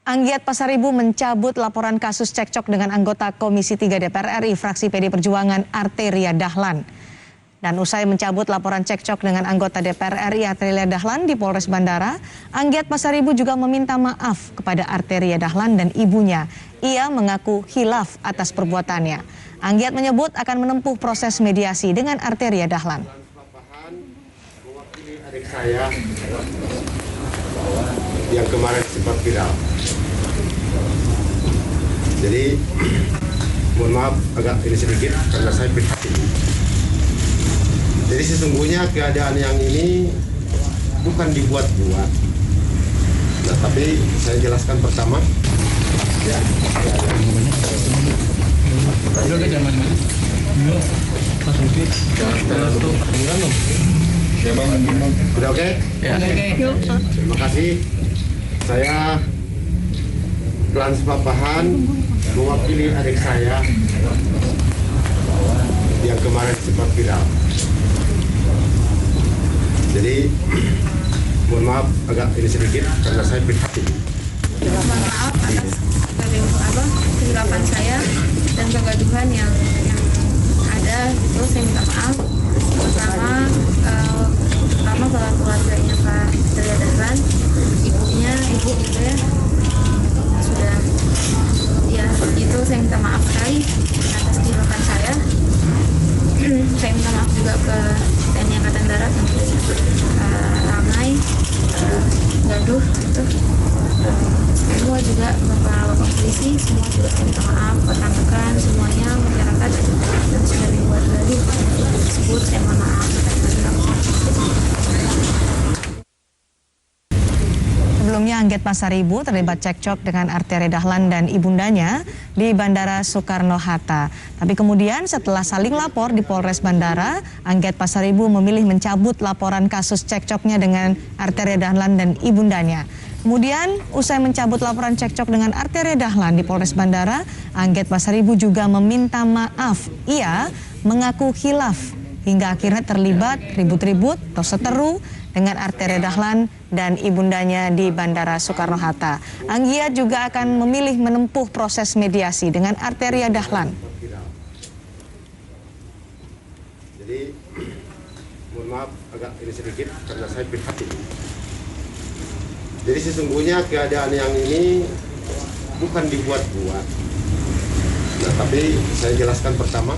Anggiat Pasaribu mencabut laporan kasus cekcok dengan anggota Komisi 3 DPR RI fraksi PD Perjuangan Arteria Dahlan. Dan usai mencabut laporan cekcok dengan anggota DPR RI Arteria Dahlan di Polres Bandara, Anggiat Pasaribu juga meminta maaf kepada Arteria Dahlan dan ibunya. Ia mengaku hilaf atas perbuatannya. Anggiat menyebut akan menempuh proses mediasi dengan Arteria Dahlan. Mewakili adik saya yang kemarin sempat viral. Jadi mohon maaf agak ini sedikit karena saya prihatin. Jadi sesungguhnya keadaan yang ini bukan dibuat-buat. Nah, tapi saya jelaskan pertama. Ya. Udah oke? Ya. Terima kasih. Saya Lans Papahan mewakili adik saya yang kemarin sempat viral. Jadi mohon maaf agak ini sedikit karena saya prihatin. Mohon maaf atas kehilapan saya dan kegaduhan yang ada gitu. Saya minta maaf pertama kalau keluarganya Pak Arteria Dahlan, ibunya ibu gitu ya, sudah ya itu saya minta maaf sekali atas kehilapan saya. Saya minta maaf juga ke TNI Angkatan Darat yang ramai gaduh gitu. Semua juga bapak polisi, semua juga saya minta maaf, rekan-rekan semuanya, masyarakat yang sudah dibuat dari tersebut, saya mohon maaf. Sebelumnya Anggiat Pasaribu terlibat cekcok dengan Arteria Dahlan dan ibundanya di Bandara Soekarno-Hatta. Tapi kemudian setelah saling lapor di Polres Bandara, Anggiat Pasaribu memilih mencabut laporan kasus cekcoknya dengan Arteria Dahlan dan ibundanya. Kemudian usai mencabut laporan cekcok dengan Arteria Dahlan di Polres Bandara, Anggiat Pasaribu juga meminta maaf. Ia mengaku hilaf hingga akhirnya terlibat ribut-ribut atau seteru dengan Arteria Dahlan dan ibundanya di Bandara Soekarno-Hatta. Anggiat juga akan memilih menempuh proses mediasi dengan Arteria Dahlan. Jadi mohon maaf agak ini sedikit karena saya prihatin. Jadi sesungguhnya keadaan yang ini bukan dibuat-buat. Nah, tapi saya jelaskan pertama.